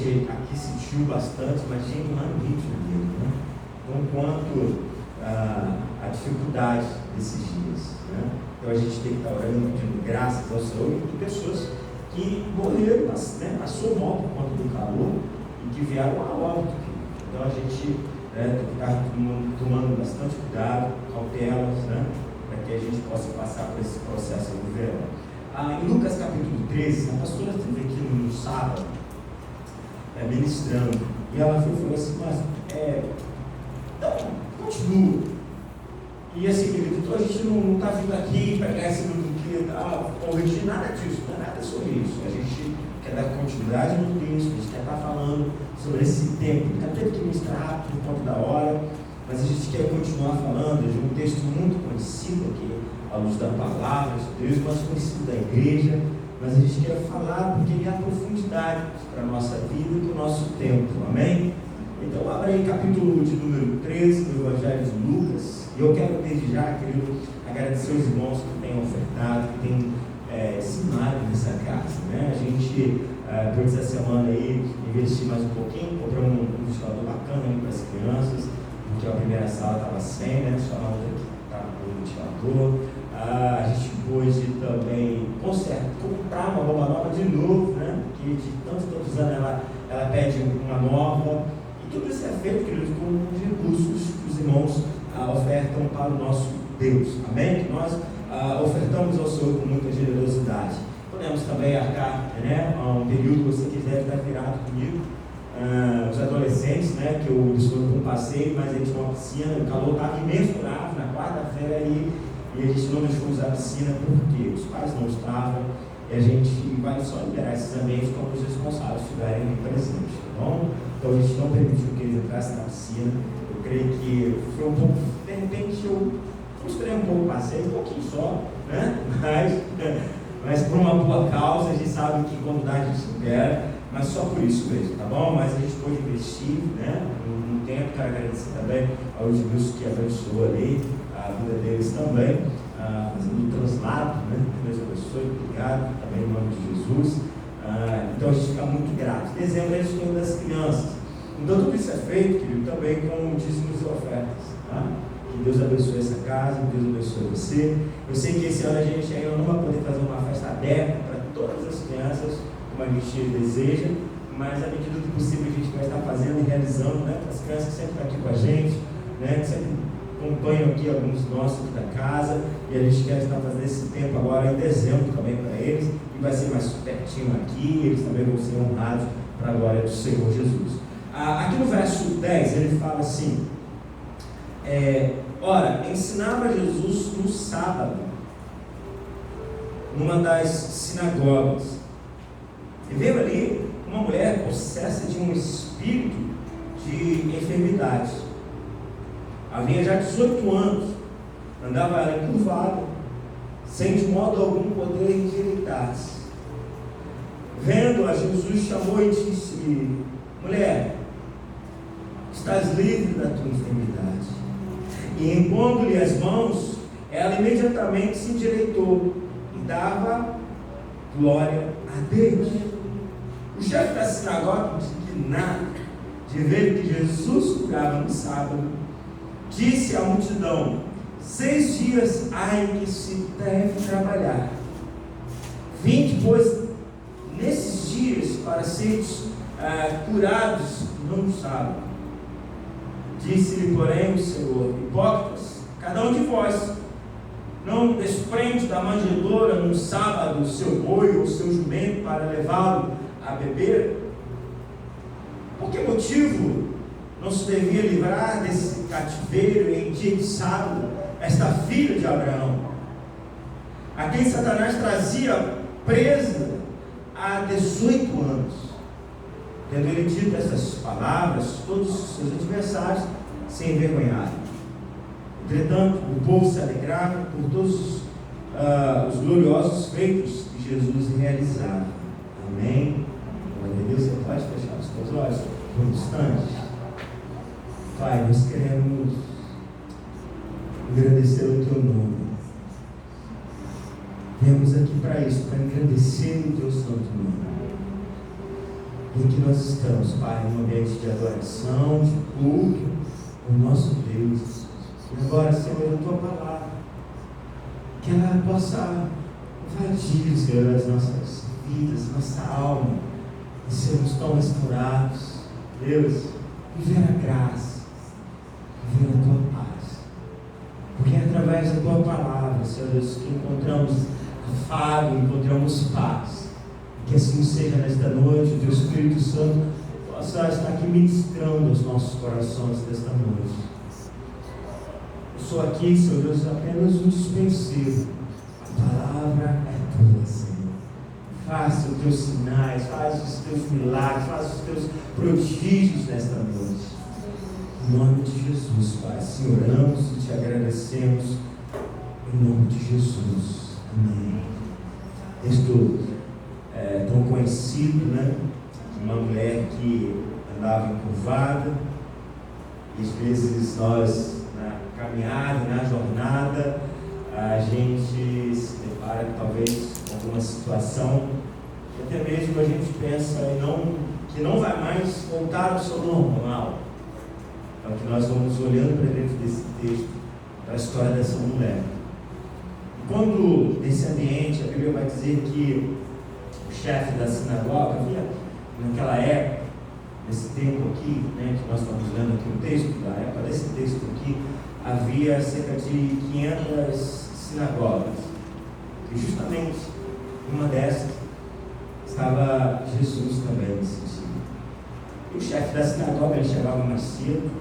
gente aqui sentiu bastante, mas gente lá no Rio de Janeiro, né? Então, quanto a dificuldade desses dias, né? Então a gente tem que estar orando, pedindo graças ao Senhor e pessoas que morreram, né? Passou mal por conta do calor e que vieram a óbito. Então a gente tem que estar tomando bastante cuidado, cautelas, né? Para que a gente possa passar por esse processo do verão. Em Lucas capítulo 13, a pastora esteve aqui no sábado, ministrando, e ela falou assim, mas então, continua. E assim, querido, então a gente não está vindo aqui pregar esse mundo que corrigir nada disso, não é nada sobre isso. A gente quer dar continuidade no texto, a gente quer estar falando sobre esse tempo. Já teve que ministrar por conta da hora, mas a gente quer continuar falando de um texto muito conhecido aqui, à luz da palavra de Deus, mais conhecido da igreja, mas a gente quer falar porque ele é a profundidade para a nossa vida e para o nosso tempo, amém? Então, abra aí capítulo de número 13 do Evangelho de Lucas, e eu quero desde já, querido, agradecer os irmãos que têm ofertado, que têm ensinado nessa casa, né? A gente, durante essa semana aí, investiu mais um pouquinho, compramos um ventilador bacana aí para as crianças, porque a primeira sala estava sem, né? Só a outra que estava com o ventilador. A gente pôde também comprar uma bomba nova de novo, né? Que de tantos anos ela pede uma nova. E tudo isso é feito, queridos, com os recursos que os irmãos ofertam para o nosso Deus. Amém? Que nós ofertamos ao Senhor com muita generosidade. Podemos também arcar, né? Um período que você quiser estar virado comigo. Os adolescentes, né? Que eu estou com um passeio, mas a gente tinha uma piscina, o calor estava imensurável na quarta-feira aí. E a gente não deixou usar a piscina porque os pais não estavam, e a gente vai só liberar esses ambientes quando os responsáveis estiverem presentes, tá bom? Então a gente não permitiu que eles entrassem na piscina. Eu creio que foi um pouco, de repente eu frustrei um pouco o passeio, um pouquinho só, né? Mas por uma boa causa, a gente sabe que quando dá a gente supera, mas só por isso mesmo, tá bom? Mas a gente pôde investir, né? No tempo, quero agradecer também aos meus que abençoou ali a vida deles também, fazendo o translado, né? Deus abençoe, obrigado, também em nome de Jesus. Então a gente fica muito grato. Dezembro é a gente das crianças. Então tudo isso é feito, querido, também com dízimos e ofertas. Tá? Que Deus abençoe essa casa, que Deus abençoe você. Eu sei que esse ano a gente ainda não vai poder fazer uma festa aberta para todas as crianças, como a gente deseja, mas à medida do possível a gente vai estar fazendo e realizando, né? Para as crianças que sempre estão aqui com a gente, né? Que sempre acompanham aqui alguns nossos aqui da casa, e a gente quer estar fazendo esse tempo agora em dezembro também para eles, e vai ser mais pertinho aqui, eles também vão ser honrados para a glória do Senhor Jesus. Aqui no verso 10 ele fala assim, ora, ensinava Jesus no sábado, numa das sinagogas, e veio ali uma mulher possessa de um espírito de enfermidade. Havia já 18 anos, andava ela encurvada, sem de modo algum poder endireitar-se. Vendo-a, Jesus chamou e disse-lhe, mulher, estás livre da tua enfermidade. E impondo-lhe as mãos, ela imediatamente se endireitou e dava glória a Deus. O chefe da sinagoga, indignado de ver que Jesus curava no sábado, disse à multidão, 6 dias há em que se deve trabalhar. Vinde, pois, nesses dias para seres curados no sábado. Disse-lhe, porém, o Senhor, hipócritas, cada um de vós não desprende da manjedoura no sábado o seu boi ou o seu jumento para levá-lo a beber? Por que motivo não se devia livrar desse cativeiro em dia de sábado esta filha de Abraão, a quem Satanás trazia presa há 18 anos? Tendo ele dito essas palavras, todos os seus adversários se envergonharam. Entretanto, o povo se alegrava por todos os gloriosos feitos que Jesus realizava. Amém? Glória a Deus. Você pode fechar os seus olhos por um instante? Pai, nós queremos agradecer o Teu nome. Viemos aqui para isso, para agradecer o Teu santo nome. em que nós estamos, Pai, em um ambiente de adoração, de culto, o nosso Deus. E agora, Senhor, a Tua palavra, que ela possa invadir, Senhor, as nossas vidas, nossa alma, e sermos tão restaurados, Deus, viver a graça, viver a Tua paz, porque é através da Tua palavra, Senhor Deus, que encontramos afago, encontramos paz. Que assim seja nesta noite, o Teu Espírito Santo possa estar aqui ministrando aos nossos corações desta noite. Eu sou aqui, Senhor Deus, apenas um dispenseiro. A palavra é Tua, Senhor. Faça os Teus sinais, faz os Teus milagres, faz os Teus prodígios nesta noite. Em nome de Jesus, Pai, assim oramos e Te agradecemos. Em nome de Jesus. Amém. Texto tão conhecido, né? Uma mulher que andava encurvada, e às vezes nós, na caminhada, na jornada, a gente se depara talvez com alguma situação que até mesmo a gente pensa que não vai mais voltar ao seu normal. É o que nós vamos olhando para dentro desse texto, da história dessa mulher. Quando nesse ambiente, a Bíblia vai dizer que o chefe da sinagoga havia, naquela época, nesse tempo aqui, né, que nós estamos lendo aqui o texto, da época desse texto aqui, havia cerca de 500 sinagogas. E justamente uma dessas estava Jesus também nesse dia. E o chefe da sinagoga, ele chegava mais cedo,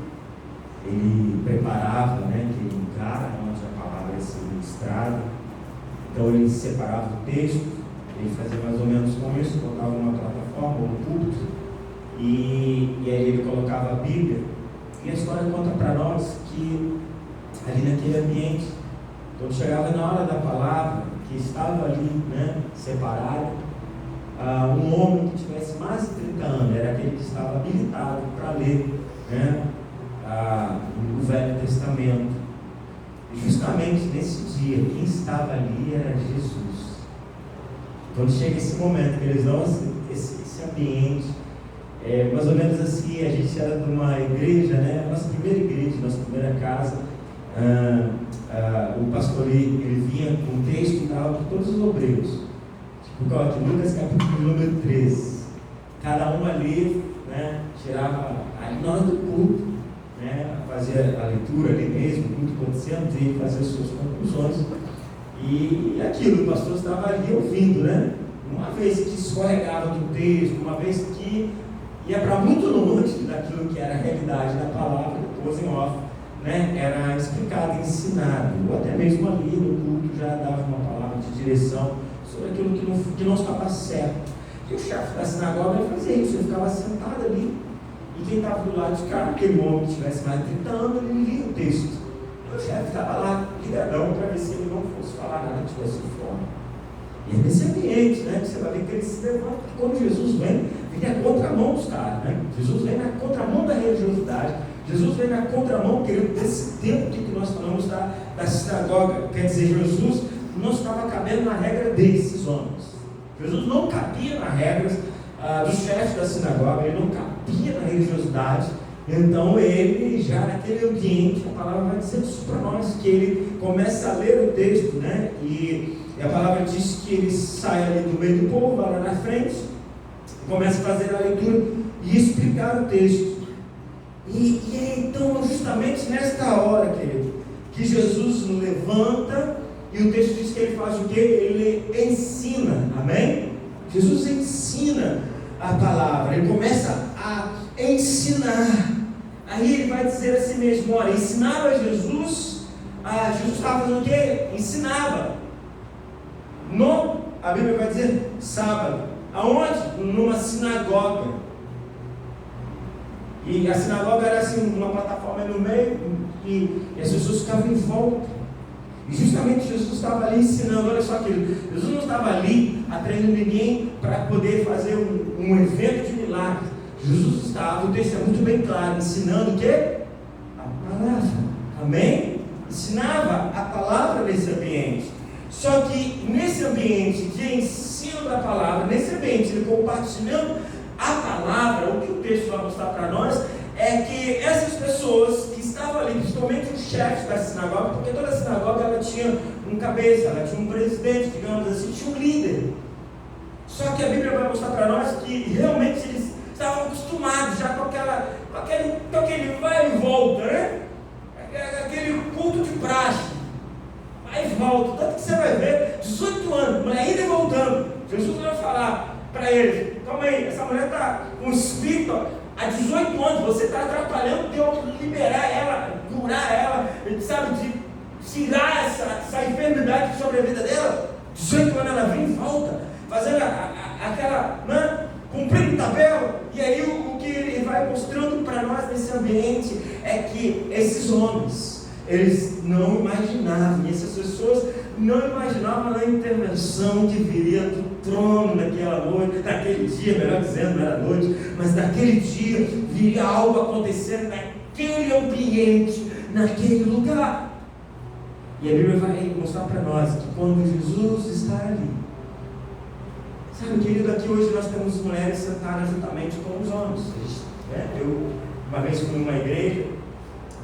ele preparava, né, aquele lugar onde a palavra ia ser ministrada. Então ele separava o texto, ele fazia mais ou menos como isso, colocava numa plataforma, um púlpito, e aí ele colocava a Bíblia. E a história conta para nós que ali naquele ambiente, quando chegava na hora da palavra, que estava ali, né, separado, um homem que tivesse mais de 30 anos, era aquele que estava habilitado para ler, né, o Velho Testamento. E justamente nesse dia, quem estava ali era Jesus. Quando chega esse momento, que eles dão esse ambiente, mais ou menos assim, a gente era de uma igreja, né? Nossa primeira igreja, nossa primeira casa, o pastor ele vinha com o texto e dava para todos os obreiros. Tipo, de Lucas capítulo número 13. Cada um ali, né, tirava ali na hora do culto, né, fazia a leitura ali mesmo, o culto acontecendo, e fazia as suas conclusões. E aquilo, o pastor estava ali ouvindo, né? Uma vez que escorregava do texto, uma vez que ia para muito longe daquilo que era a realidade da palavra, depois em off, né? Era explicado, ensinado, ou até mesmo ali no culto já dava uma palavra de direção sobre aquilo que não estava certo. E o chefe da sinagoga ele fazia isso, ele ficava sentado ali, e quem estava do lado de cá, aquele homem que tivesse mais de 30 anos, ele lia o texto. O chefe estava lá, ligadão, para ver se ele não fosse falar nada, tivesse fome. E é nesse ambiente, né, que você vai ver que ele se levanta. Quando Jesus vem na contramão dos caras, né? Jesus vem na contramão da religiosidade. Jesus vem na contramão, querido, desse tempo que nós falamos da sinagoga. Quer dizer, Jesus não estava cabendo na regra desses homens. Jesus não cabia nas regras do chefe da sinagoga, ele não cabia na religiosidade. Então ele, já naquele ambiente, a palavra vai dizer isso para nós, que ele começa a ler o texto, né? E a palavra diz que ele sai ali do meio do povo, vai lá na frente, começa a fazer a leitura e explicar o texto. E então, justamente nesta hora, querido, que Jesus levanta, e o texto diz que ele faz o quê? Ele ensina, amém? Jesus ensina a palavra, ele começa a ensinar. Aí ele vai dizer assim mesmo, olha, ensinava Jesus, Jesus estava fazendo o quê? Ensinava. A Bíblia vai dizer sábado. Aonde? Numa sinagoga. E a sinagoga era assim, uma plataforma no meio, e as pessoas ficavam em volta. E justamente Jesus estava ali ensinando. Olha só aquilo, Jesus não estava ali atraindo ninguém para poder fazer um evento de milagre. Jesus estava, o texto é muito bem claro, ensinando o quê? A palavra, amém? Ensinava a palavra nesse ambiente. Só que nesse ambiente de ensino da palavra, nesse ambiente de compartilhando a palavra, o que o texto vai mostrar para nós, é que essas pessoas que estavam ali, principalmente os chefes da sinagoga, porque toda a sinagoga ela tinha um cabeça, ela tinha um presidente, digamos assim, tinha um líder. Só que a Bíblia vai mostrar para nós que realmente eles estavam acostumados já com aquele vai e volta, né? Aquele culto de praxe, vai e volta. Tanto que você vai ver 18 anos, mulher indo e voltando. Jesus vai falar para eles: calma aí, essa mulher está com espírito há 18 anos, você está atrapalhando Deus liberar ela, curar ela, sabe, de tirar essa enfermidade sobre a vida dela. 18 anos ela vem e volta, fazendo aquela, né, cumprindo tabela. E aí o que ele vai mostrando para nós nesse ambiente é que esses homens, eles não imaginavam, e essas pessoas não imaginavam a intervenção que viria do trono naquela noite, naquele dia, melhor dizendo, não era noite, mas naquele dia viria algo acontecendo naquele ambiente, naquele lugar. E a Bíblia vai mostrar para nós que quando Jesus está ali, sabe, querido, aqui hoje nós temos mulheres sentadas juntamente com os homens, né? Eu uma vez fui numa igreja,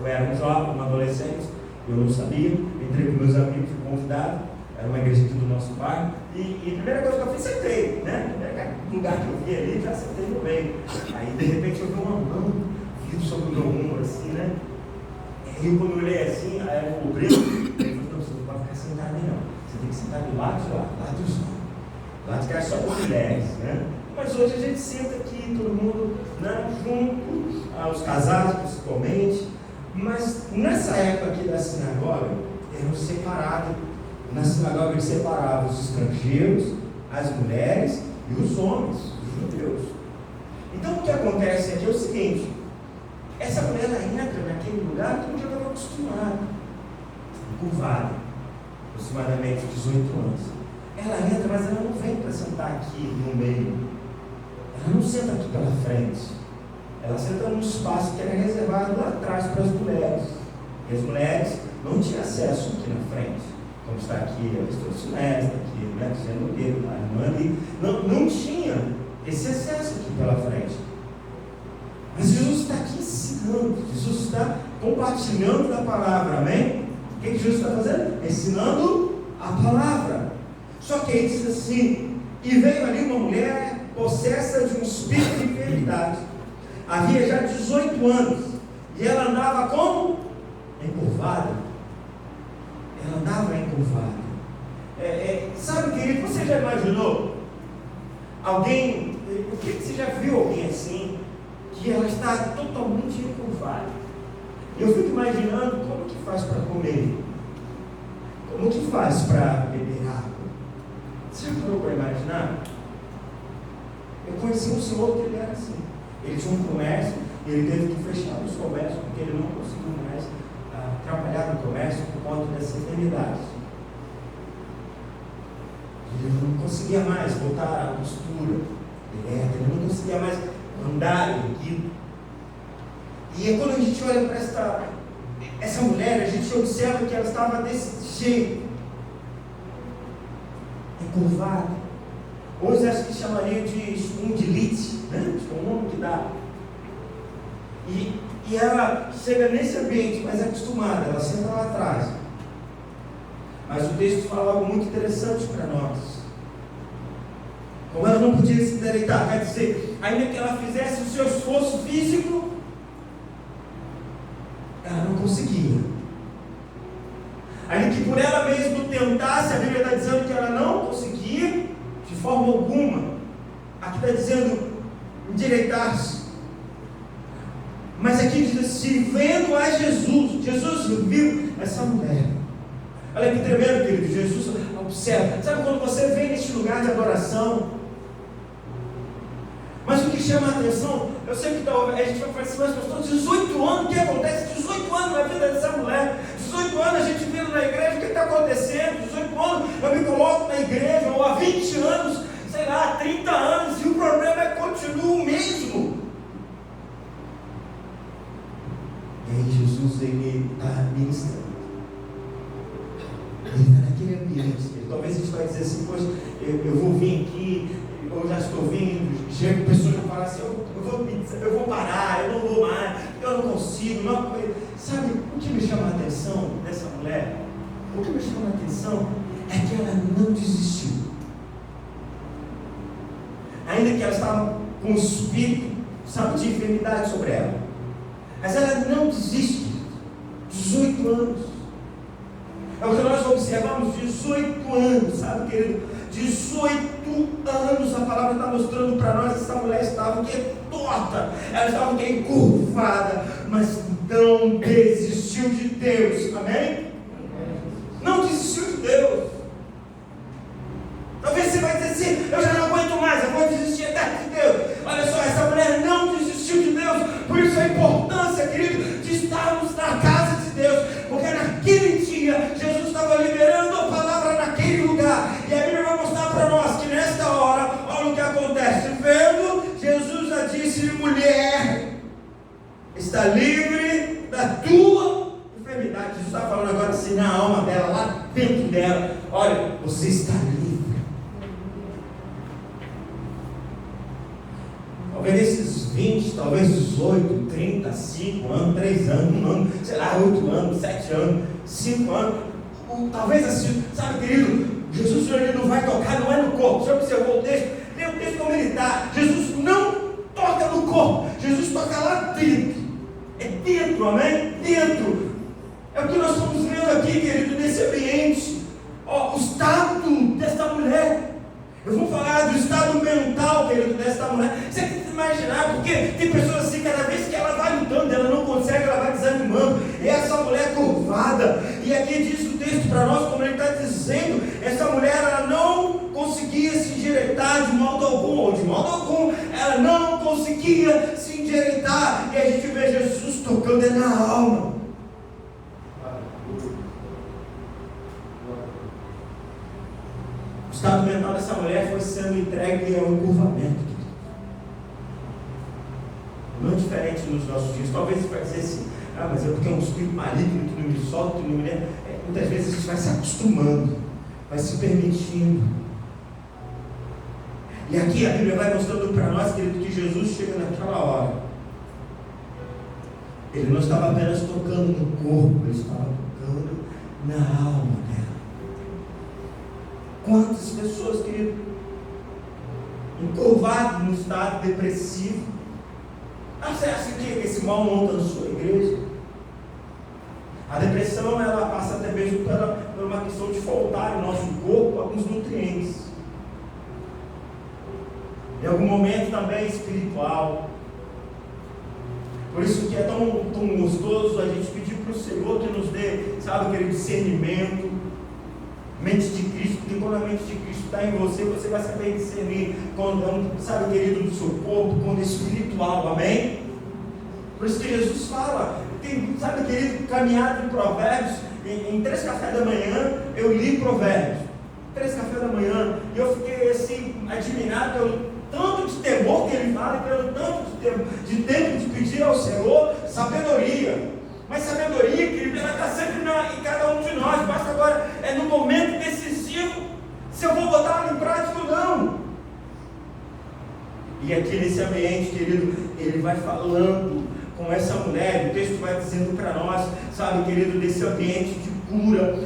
eu era um jovem, um adolescente, eu não sabia, entrei com meus amigos, fui convidado, era uma igreja aqui do nosso bairro, e a primeira coisa que eu fiz, sentei, né? O lugar que eu vi ali, já sentei no meio. Aí de repente eu vi uma mão vindo sobre o meu ombro, assim, né? E aí quando eu olhei assim, aí eu cobriu, ele falou: não, você não pode ficar sentado aí não, você tem que sentar do lado de lá, lá dos homens. Lá de cá é só por mulheres, né? Mas hoje a gente senta aqui, todo mundo, né, junto, os casados principalmente. Mas nessa época aqui da sinagoga, eram separados. Na sinagoga eles separavam os estrangeiros, as mulheres e os homens, os judeus. Então o que acontece aqui é o seguinte: essa mulher ela entra naquele lugar que eu já estava acostumado, curvada, aproximadamente 18 anos. Ela entra, mas ela não vem para sentar aqui no meio. Ela não senta aqui pela frente. Ela senta num espaço que era reservado lá atrás para as mulheres. E as mulheres não tinham acesso aqui na frente. Como está aqui a pastora Sinés, está aqui, né, dizendo o dedo, a irmã ali. Não tinha esse acesso aqui pela frente. Mas Jesus está aqui ensinando. Jesus está compartilhando da palavra, amém? O que Jesus está fazendo? Ensinando a palavra. Só que ele diz assim: e veio ali uma mulher possessa de um espírito de enfermidade. Havia já 18 anos. E ela andava como? Encurvada. Ela andava encurvada. Sabe, querido, você já imaginou alguém, o que você já viu alguém assim, que ela está totalmente encurvada? Eu fico imaginando como que faz para comer, como que faz para beber água. Você já parou para imaginar? Eu conheci um senhor que ele era assim. Ele tinha um comércio e ele teve que fechar os comércios porque ele não conseguiu mais trabalhar no comércio por conta dessa enfermidade. Ele não conseguia mais voltar à postura direta, ele não conseguia mais andar erguido. E quando a gente olha para essa mulher, a gente observa que ela estava desse jeito, encurvada. Hoje acho que chamaria de espondilite, né? É o nome que dá. E ela chega nesse ambiente mais acostumada, ela senta lá atrás. Mas o texto fala algo muito interessante para nós. Como ela não podia se endireitar, quer dizer, ainda que ela fizesse o seu esforço físico, ela não conseguia. Ainda que por ela mesma tentasse, a Bíblia está dizendo que ela não conseguia de forma alguma. Aqui está dizendo endireitar-se. Mas aqui diz assim: vendo a Jesus, Jesus viu essa mulher. Olha que tremendo, querido. Jesus observa. Sabe quando você vem neste lugar de adoração? Mas o que chama a atenção, eu sei que a gente vai falar assim: mas pastor, 18 anos, o que acontece? 18 anos na vida dessa mulher. 18 anos a gente vindo na igreja, o que está acontecendo? 18 anos eu me coloco na igreja, ou há 20 anos, sei lá, há 30 anos, e o problema continua o mesmo. E aí Jesus, ele está ministrando. Ele está naquele ambiente. Talvez a gente vai dizer assim: poxa, eu vou vir aqui, eu já estou vindo. Chega pessoas que falam assim: eu eu vou parar, eu não vou mais, eu não consigo. Não. Sabe o que me chama a atenção dessa mulher? O que me chama a atenção é que ela não desistiu. Ainda que ela estava com um espírito, sabe, de enfermidade sobre ela, mas ela não desiste. 18 anos. É o que nós observamos, 18 anos, sabe, querido? 18 anos, a palavra está mostrando para nós, essa mulher estava torta, ela estava encurvada, mas não desistiu de Deus, amém? Não desistiu de Deus. Talvez você vai dizer assim, eu já não aguento mais, eu vou desistir até de Deus. Olha só, essa mulher não desistiu de Deus, por isso a importância, querido, de estarmos na casa de Deus, porque naquele dia, Jesus estava liberando a palavra naquele lugar, e a Bíblia vai mostrar para nós que nesta hora, olha o que acontece, vendo, Jesus já disse, mulher, está livre da tua enfermidade. Jesus está falando agora assim na alma dela, lá dentro dela, olha, você está livre. Talvez esses 20, talvez 18, 30, 5 anos, 3 anos, 1 ano, sei lá, 8 anos, 7 anos, 5 anos, talvez assim, sabe, querido, Jesus ele não vai tocar, não é no corpo. Você observou o texto? Lê o texto como ele está. Jesus não toca no corpo, Jesus toca lá dentro. É dentro, amém? Dentro. É o que nós estamos vendo aqui, querido, nesse ambiente. Ó, o estado desta mulher. Eu vou falar do estado mental, querido, desta mulher. Você tem que imaginar, porque tem pessoas assim, cada vez que ela vai lutando, ela não consegue, ela vai desanimando. E essa mulher curvada, e aqui diz o texto para nós, como ele está dizendo, essa mulher, ela não conseguia se endireitar de modo algum, ou de modo algum, ela não conseguia se endireitar. E a gente vê Jesus tocando na alma. O estado mental dessa mulher foi sendo entregue ao encurvamento. Não é diferente nos nossos dias. Talvez você vai dizer assim, mas é porque é um espírito maligno que não me solta, que não me leva. Muitas vezes a gente vai se acostumando, vai se permitindo. E aqui a Bíblia vai mostrando para nós, querido, que Jesus chega naquela hora. Ele não estava apenas tocando no corpo, ele estava tocando na alma dela. Quantas pessoas, querido, encurvadas no estado depressivo. Você acha que esse mal monta na sua igreja? A depressão, ela passa até mesmo por uma questão de faltar no nosso corpo alguns nutrientes. Em algum momento também espiritual. Por isso que é tão gostoso a gente pedir para o Senhor que nos dê, sabe, aquele discernimento, mente de Cristo, porque quando a mente de Cristo está em você, você vai saber discernir quando, sabe, querido, do seu corpo, quando é espiritual, amém? Por isso que Jesus fala, tem, sabe, querido, caminhado em Provérbios, em 3 cafés da manhã, eu li Provérbios, 3 cafés da manhã, e eu fiquei assim, admirado pelo tanto de temor que ele fala, pelo tanto de tempo de pedir ao Senhor sabedoria. Mas sabedoria, querido, ela está sempre em cada um de nós. Basta agora, no momento decisivo, se eu vou botar ela em prática ou não. E aqui nesse ambiente, querido, ele vai falando com essa mulher, o texto vai dizendo para nós, sabe, querido, desse ambiente de cura,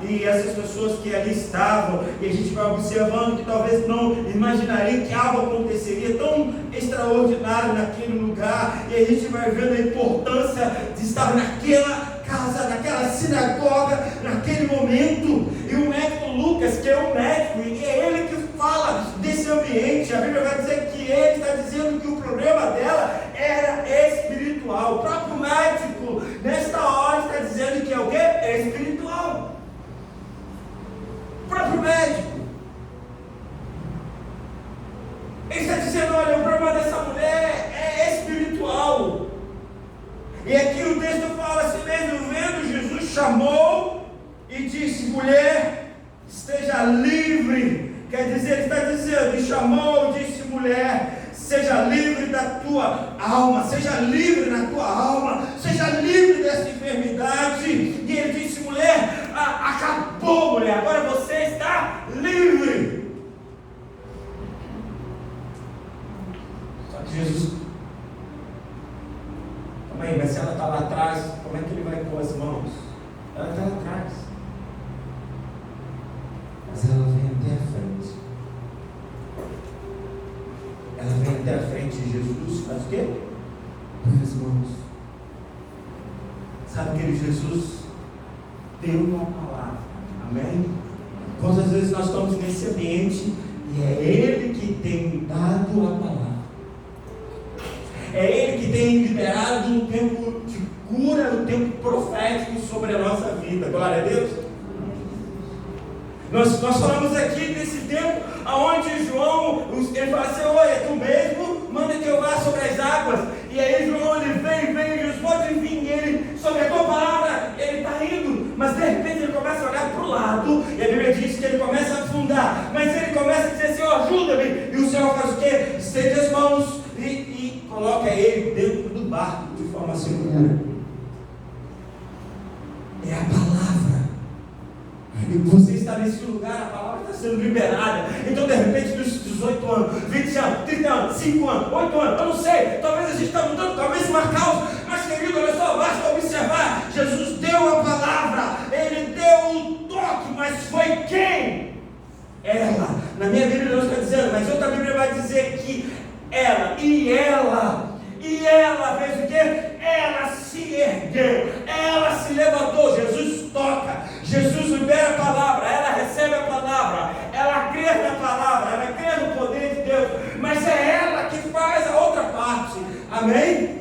e essas pessoas que ali estavam, e a gente vai observando que talvez não imaginariam que algo aconteceria tão extraordinário naquele lugar, e a gente vai vendo a importância de estar naquela casa, naquela sinagoga, naquele momento. E o médico Lucas, que é um médico, e é ele que fala desse ambiente. A Bíblia vai dizer que ele está dizendo que o problema dela era espiritual. O próprio médico, nesta hora, está dizendo que é o quê? É espiritual. O próprio médico. Ele está dizendo, olha, o problema dessa mulher é espiritual. E aqui o texto fala assim mesmo, vendo, Jesus chamou e disse, mulher, esteja livre. Quer dizer, ele está dizendo, e chamou e disse, mulher, seja livre da tua alma, seja livre na tua alma, seja livre dessa enfermidade. E ele disse, mulher, acabou, mulher, agora você está livre. Só que Jesus Mãe, mas se ela está lá atrás, como é que ele vai pôr as mãos? Ela está lá atrás. Mas ela vem até a frente. Ela vem até a frente de Jesus, faz o quê? Põe as mãos. Sabe que Jesus deu uma palavra. Amém? Quantas vezes nós estamos nesse ambiente e é Ele que tem dado a palavra. É Ele que tem liberado um tempo de cura, um tempo profético sobre a nossa vida. Glória a Deus. Nós falamos aqui desse tempo onde João, ele fala assim: oi, é tu mesmo? Manda que eu vá sobre as águas. E aí João, ele vem, Jesus, pode vir, ele, sobre a tua palavra, ele está indo. Mas de repente ele começa a olhar para o lado, e a Bíblia diz que ele começa a afundar. Mas ele começa a dizer: Senhor, ajuda-me. E o Senhor faz o quê? Estende as mãos e coloca ele dentro do barco de forma segura. É a palavra. E você está nesse lugar, a palavra está sendo liberada. Então, de repente, nos 18 anos, 20 anos, 30 anos, 5 anos, 8 anos, eu não sei. Talvez a gente está mudando, talvez uma causa. Mas, querido, olha só, basta observar. Jesus deu a palavra, ele deu o toque, mas foi quem? Ela. Na minha Bíblia não está dizendo, mas outra Bíblia vai dizer que ela fez o quê? Ela se ergueu, ela se levantou. Jesus toca, Jesus libera a palavra, ela recebe a palavra, ela crê na palavra, ela crê no poder de Deus, mas é ela que faz a outra parte. Amém?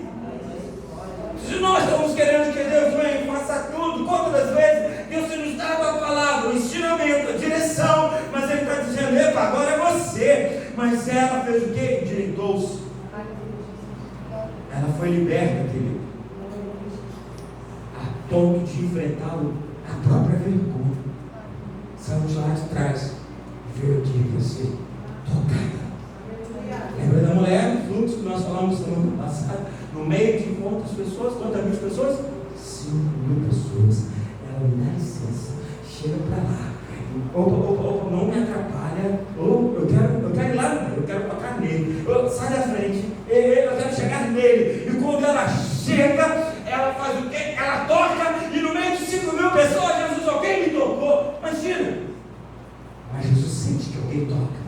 Se nós estamos querendo que Deus venha e faça tudo, quantas das vezes Deus tem nos dado a palavra, o ensinamento, a direção, mas Ele está dizendo: epa, agora é você. Mas ela fez o quê? Endireitou-se. Ela foi liberta, querido, a ponto de enfrentar a própria vergonha. Estamos lá de trás, veio aqui para ser tocada. Lembra da mulher no fluxo que nós falamos semana passada? No meio de quantas pessoas? Quantas mil pessoas? 5.000 pessoas. Ela me dá licença, chega para lá. Opa, não me atrapalha. Eu quero ir lá, eu quero tocar nele. Sai da frente, eu quero chegar nele. E quando ela chega, ela faz o quê? Ela toca, e no meio de 5.000 pessoas, Jesus, alguém me tocou. Imagina. Mas Jesus sente que alguém toca.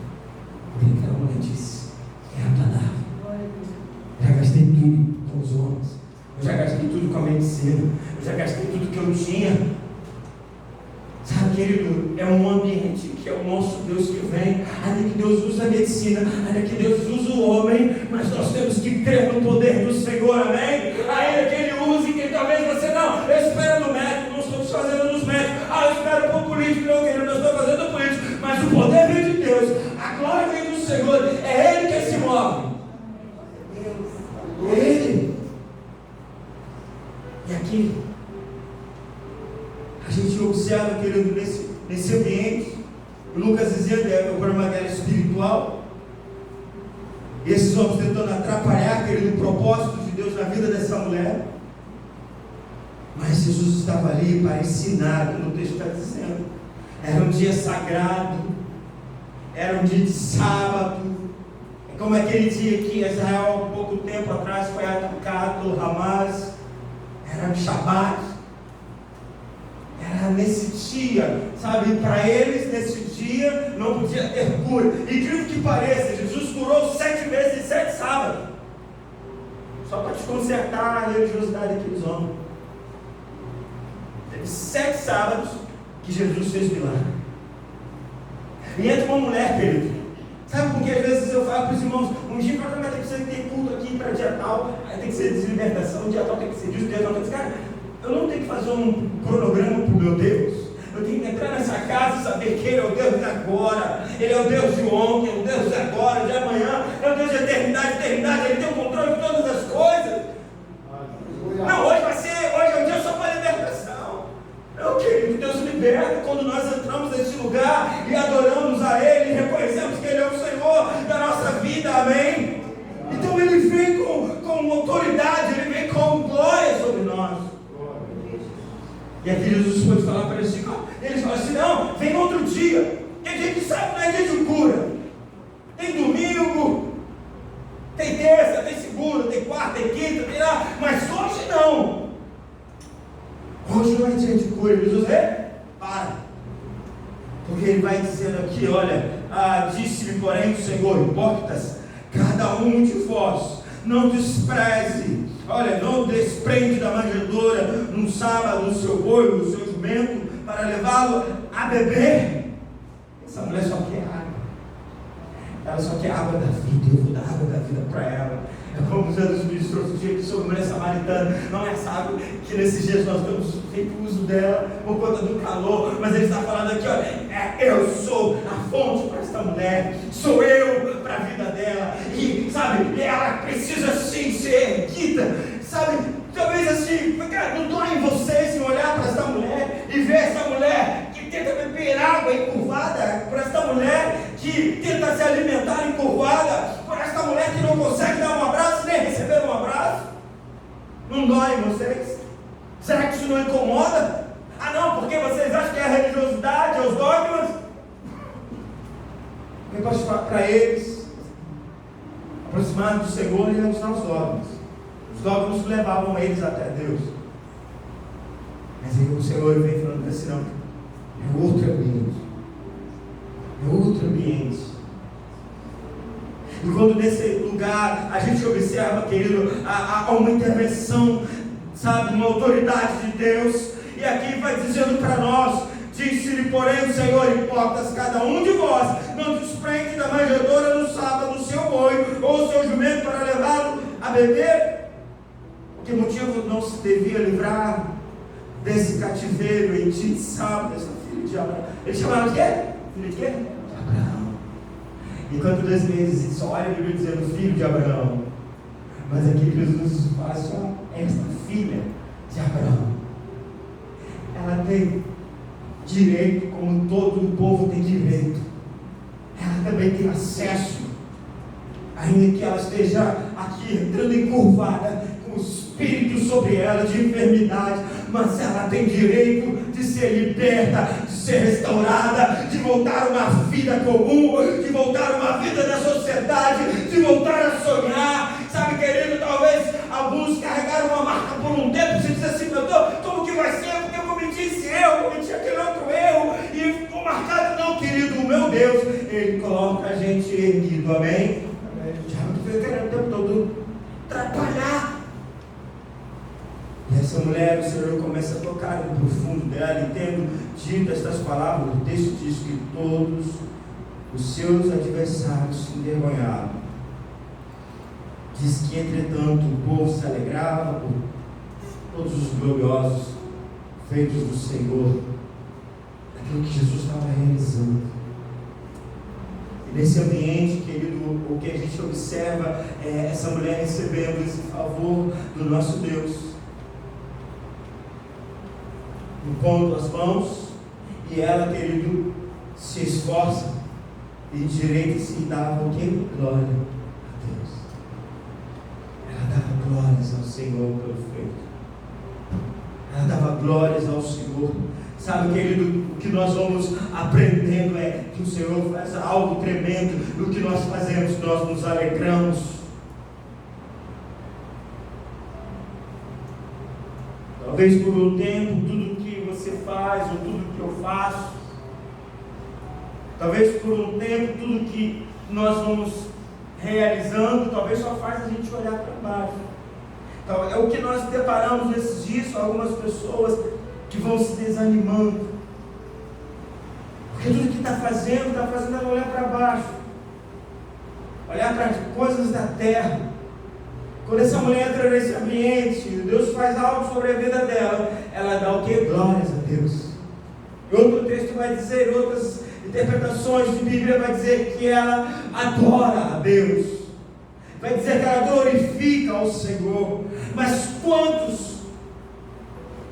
Bem que a mulher disse: é a palavra. Já gastei tudo com os homens, eu já gastei tudo com a medicina, eu já gastei tudo que eu tinha. Sabe, querido, é um ambiente que é o nosso Deus que vem. Ainda que Deus use a medicina, ainda que Deus use o homem, mas nós temos que crer no poder do Senhor, amém? Ainda que Ele use, que talvez você não, eu espero no médico, não estamos fazendo nos médicos, eu espero para o político, não, querido, não estou fazendo o político, mas o poder vem de Deus, a glória vem do Senhor, é Ele que se move. É Ele. E aqui a gente observa, querido, nesse ambiente, o Lucas dizendo que é uma guerra espiritual. Esses homens tentando atrapalhar, querido, o propósito de Deus na vida dessa mulher. Mas Jesus estava ali para ensinar, como o texto está dizendo. Era um dia sagrado, era um dia de sábado. É como aquele dia que Israel, há pouco tempo atrás, foi atacado pelo Hamas. Era um Shabat. Era nesse dia, sabe, para eles nesse dia não podia ter cura. Incrível que pareça, Jesus curou 7 vezes em 7 sábados, só para desconcertar a religiosidade daqueles homens. Teve 7 sábados que Jesus fez milagre. E entra uma mulher, querido, sabe por que às vezes eu falo para os irmãos: um dia para tem que ser ter culto aqui para dia tal, aí tem que ser de libertação, dia tal tem que ser disso, dia tal tem que ser. Cara, eu não tenho que fazer um cronograma para o meu Deus. Eu tenho que entrar nessa casa e saber que Ele é o Deus de agora. Ele é o Deus de ontem, é o Deus de agora, de amanhã. É o Deus de eternidade. Ele tem o controle de todas as coisas. Não, hoje é um dia só para libertação. Não, querido, Deus liberta quando nós entramos nesse lugar e adoramos a Ele, e reconhecemos que Ele é o Senhor da nossa vida, amém? Então Ele vem com autoridade, Ele vem com glória sobre nós. E aqui Jesus foi falar para eles: eles falam assim: não, vem outro dia. Tem dia que sabe, não é dia de cura. Tem domingo, tem terça, tem segunda, tem quarta, tem quinta, tem lá. Mas hoje continua diante de cura. Jesus para. Porque ele vai dizendo aqui, olha, disse-lhe porém o Senhor, hipócritas, cada um de vós não despreze, olha, não desprende da manjedoura num sábado o seu boi, o seu jumento, para levá-lo a beber. Essa mulher só quer água. Ela só quer água da vida. Eu vou dar água da vida para ela. É como Jesus ministrou esse dia aqui sobre a mulher samaritana. Não é sábio que nesses dias nós temos feito uso dela por conta do calor, mas ele está falando aqui, olha, eu sou a fonte para esta mulher, sou eu para a vida dela, e sabe, ela precisa sim ser erguida, sabe, talvez assim, não dói em vocês em olhar para esta mulher e ver essa mulher que tenta beber água encurvada, por esta mulher que tenta se alimentar encurvada, por esta mulher que não consegue dar um abraço nem receber um abraço. Não dói em vocês? Será que isso não incomoda? Ah não, porque vocês acham que é a religiosidade, é os dogmas? Eu posso falar para eles, aproximar do Senhor e usar os dogmas. Os dogmas levavam eles até Deus. Mas aí o Senhor vem falando assim, não, é outro ambiente. É outro ambiente. E quando nesse lugar a gente observa, querido, há uma intervenção, sabe, uma autoridade de Deus, e aqui vai dizendo para nós, disse-lhe porém o Senhor, hipócritas, cada um de vós não desprende da manjedoura no sábado o seu boi ou o seu jumento para levá-lo a beber. Por que motivo não se devia livrar desse cativeiro em dia de sábado, dessa filha de Abraão? Ele chamava de quê? Filho de quê? De Abraão. Enquanto 2 meses só olha a Bíblia dizendo filho de Abraão, mas aqui Jesus fala só esta filha de Abraão. Ela tem direito, como todo o povo tem direito. Ela também tem acesso, ainda que ela esteja aqui entrando encurvada, com o espírito sobre ela de enfermidade, mas ela tem direito de ser liberta, de ser restaurada, de voltar a uma vida comum, de voltar a uma vida da sociedade, de voltar a sonhar. Sabe, querido, talvez alguns carregaram uma marca por um tempo, você diz assim, meu Deus, como que vai ser? Porque eu cometi esse erro, cometi aquele outro erro, e ficou marcado. Não, querido, o meu Deus, Ele coloca a gente erguido, amém? O diabo fica querendo o tempo todo atrapalhar. E essa mulher, o Senhor começa a tocar no profundo dela, e tendo dito estas palavras, o texto diz que todos os seus adversários se envergonharam. Diz que, entretanto, o povo se alegrava por todos os gloriosos feitos do Senhor, aquilo que Jesus estava realizando. E nesse ambiente, querido, o que a gente observa é essa mulher recebendo esse favor do nosso Deus, impondo as mãos, e ela, querido, se esforça e endireita-se e dava o que? Glória a Deus. Ela dava glórias ao Senhor pelo feito. Ela dava glórias ao Senhor. Sabe, querido, o que nós vamos aprendendo é que o Senhor faz algo tremendo. E o que nós fazemos? Nós nos alegramos. Talvez por um tempo, tudo que você faz, ou tudo que eu faço, talvez por um tempo, tudo que nós vamos realizando, talvez só faz a gente olhar para baixo. Então, é o que nós deparamos nesses dias com algumas pessoas que vão se desanimando, porque tudo que está fazendo ela olhar para baixo, olhar para as coisas da terra. Quando essa mulher entra nesse ambiente, Deus faz algo sobre a vida dela, ela dá o que? Glórias a Deus. E outro texto vai dizer, outras interpretações de Bíblia vai dizer que ela adora a Deus, vai dizer que ela glorifica ao Senhor. Mas quantos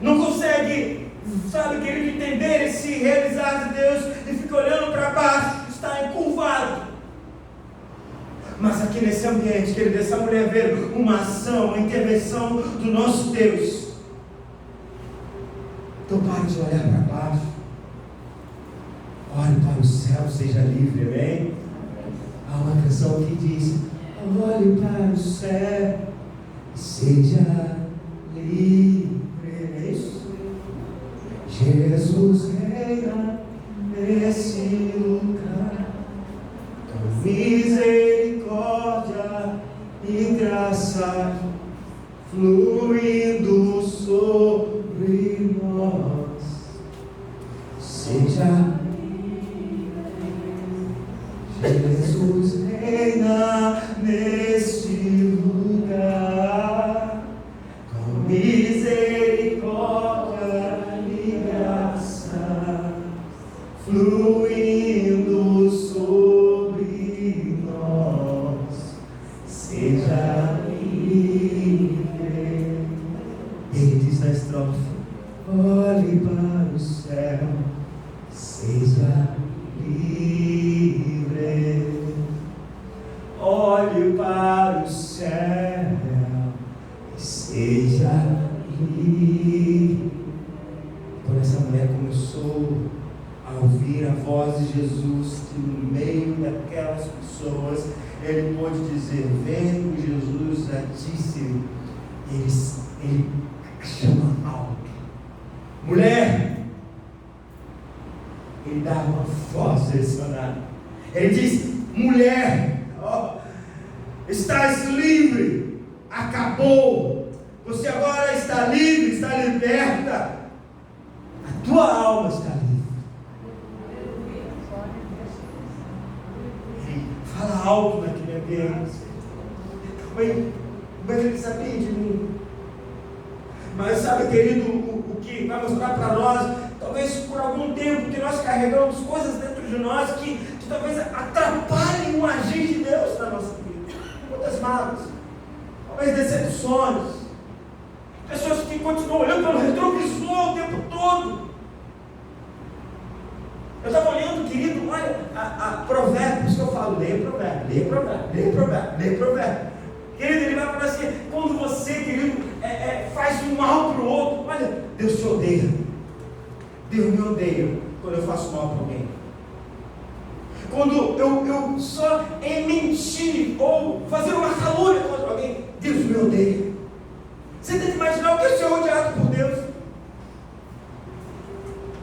não conseguem, sabe, querido, entender esse realizar de Deus e fica olhando para baixo, está encurvado? Mas aqui nesse ambiente, querido, essa mulher vê uma ação, uma intervenção do nosso Deus. Então pare de olhar para baixo, olhe para o céu, seja livre, amém? Há uma canção que diz: olhe para o céu e seja livre. É isso? Jesus reina nesse lugar, com misericórdia e graça fluindo sobre nós. Seja Jesus reina nesse lugar, com misericórdia e graça fluindo sobre nós. Seja livre. Ele diz na estrofe: olhe para o céu, seja livre. Olhe para o céu e seja livre. Quando essa mulher começou a ouvir a voz de Jesus, que no meio daquelas pessoas, ele pôde dizer: vendo Jesus a disse, ele chama alto: mulher. Ele dá uma voz direcionada. Ele diz: mulher, estás livre, acabou, você agora está livre, está liberta, a tua alma está livre. Ele fala alto naquele ambiente. Mas ele sabia de mim. Mas sabe, querido, o que vai mostrar para nós, talvez por algum tempo que nós carregamos coisas dentro de nós que talvez atrapalhem o agir de Deus na nossa vida. Muitas mágoas, talvez decepções, pessoas que continuam olhando pelo retrovisor o tempo todo. Eu estava olhando, querido, olha, a Provérbios, que eu falo: leia Provérbio, leia Provérbio, leia Provérbio, leia Provérbio. Querido, ele vai falar assim: quando você, querido, faz um mal para o outro, olha, Deus te odeia. Deus me odeia quando eu faço mal para alguém. Quando eu só mentir ou fazer uma calúnia contra alguém, Deus me odeia. Você tem que imaginar o que é ser odiado por Deus.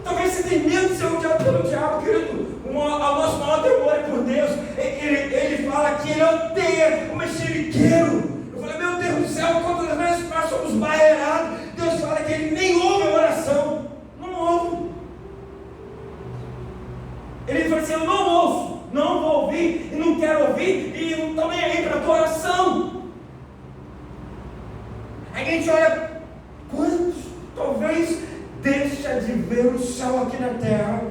Talvez você tenha medo de ser odiado pelo diabo, querido. O nosso maior temor é por Deus. Ele fala que ele odeia o mexeriqueiro. Eu falei: meu Deus do céu, quantas vezes nós somos barreirados. Deus fala que ele nem ouve a oração. Não ouve. Ele fala assim: eu não ouço, não vou ouvir, e não quero ouvir, e não estou nem aí para a tua oração. Aí a gente olha: quantos talvez deixa de ver o céu aqui na terra?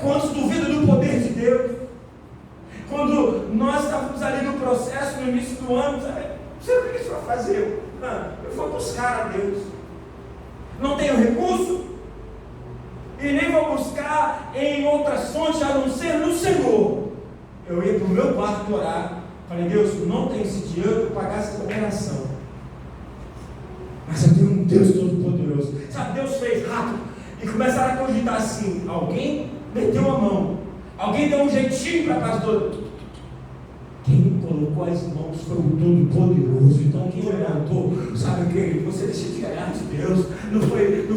Quantos duvidam do poder de Deus? Quando nós estávamos ali no processo, no início do ano, sabe, não sei o que isso vai fazer. Eu vou buscar a Deus. Não tenho recurso, e nem vou buscar em outras fontes a não ser no Senhor. Eu ia para o meu quarto orar. Falei: Deus, não tenho esse dinheiro para pagar essa operação, mas eu tenho um Deus todo-poderoso. Sabe, Deus fez rápido. E começaram a cogitar assim: alguém meteu a mão, alguém deu um jeitinho para a casa toda. Quem colocou as mãos foi o Todo-Poderoso. Então quem levantou, sabe o que? Você deixa de ganhar de Deus. Não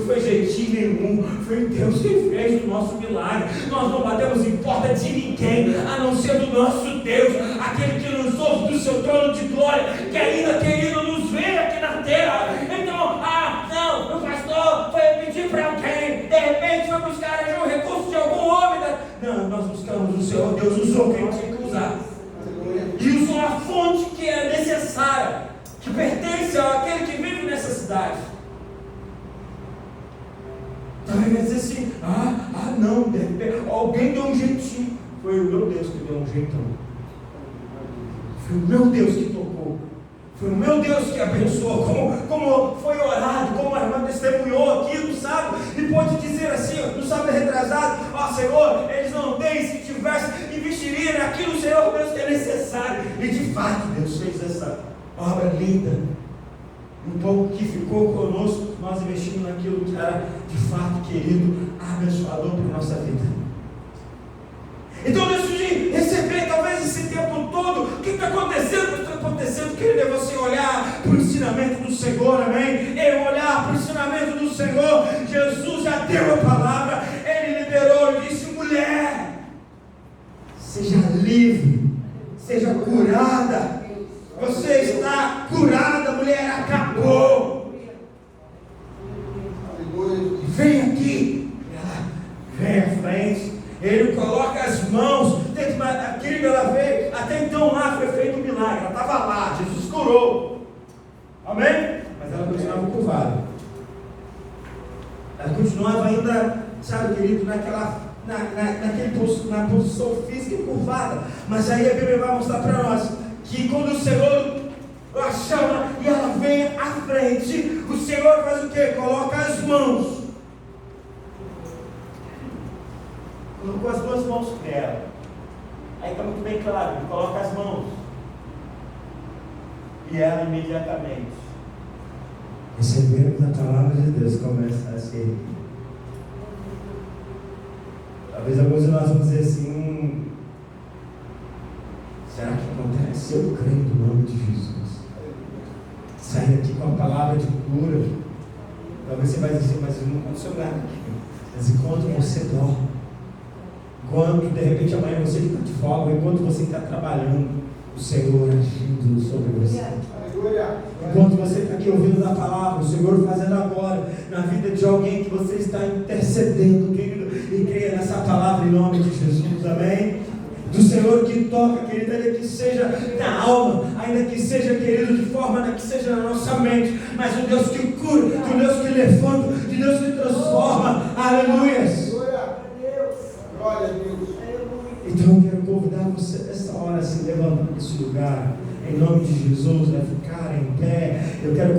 foi jeitinho nenhum. Foi Deus quem fez o nosso milagre. Nós não batemos em porta de ninguém, a não ser do nosso Deus, aquele que nos ouve do seu trono de glória, que ainda querido nos ver aqui na terra. Então, não, o pastor foi pedir para alguém, de repente foi buscar um recurso de algum homem. Não, nós buscamos o Senhor. Deus usou quem tinha que usar. E usou a fonte que é necessária, que pertence àquele que vive nessa cidade. Então ele vai dizer assim: não, alguém deu um jeitinho. Foi o meu Deus que deu um jeitão. Foi o meu Deus que tocou. Foi o meu Deus que abençoou. Como foi orado, como a irmã testemunhou aqui no sábado, e pode dizer assim, no sábado retrasado: Senhor, eles não têm, se tivesse, investiria naquilo, Senhor Deus, que é necessário. E de fato Deus fez essa obra linda. Um pouco que ficou conosco, nós investimos naquilo que era de fato, querido, abençoador para a nossa vida. Então, antes de receber talvez esse tempo todo, o que está acontecendo? O que está acontecendo, querido, é você olhar para o ensino ensinamento do Senhor, amém? Eu olhar para o ensinamento do Senhor, Jesus já deu a palavra, Ele liberou, Ele disse: mulher, seja livre, seja curada, você está curada, mulher, acabou. Vem aqui, vem à frente. Ele coloca as mãos, querida, ela veio, até então lá foi feito um milagre, ela estava lá, Jesus curou, amém? Mas ela continuava curvada, ela continuava ainda, sabe, querido, na posição física curvada. Mas aí a Bíblia vai mostrar para nós que quando o Senhor a chama e ela vem à frente, o Senhor faz o quê? Coloca as mãos, colocou as duas mãos nela. Aí está muito bem claro, ele coloca as mãos e ela imediatamente, recebendo a palavra de Deus, começa a se erguer. Talvez alguns de nós vamos dizer assim: será que acontece? Eu creio no nome de Jesus. Sair daqui com a palavra de cura. Talvez você vai dizer: mas não aconteceu nada aqui. Mas enquanto você dorme, enquanto de repente amanhã você está de folga, enquanto você está trabalhando, o Senhor agindo sobre você. Enquanto você está aqui ouvindo a palavra, o Senhor fazendo agora na vida de alguém que você está intercedendo, querido, e creia nessa palavra em nome de Jesus, amém? Do Senhor que toca, querido, ainda que seja na alma, ainda que seja, querido, de forma, ainda que seja na nossa mente, mas o Deus que cura, o Deus que levanta, o Deus que transforma, aleluias. Glória a Deus. Então eu quero convidar você nessa hora a se levantar desse lugar, em nome de Jesus, a ficar em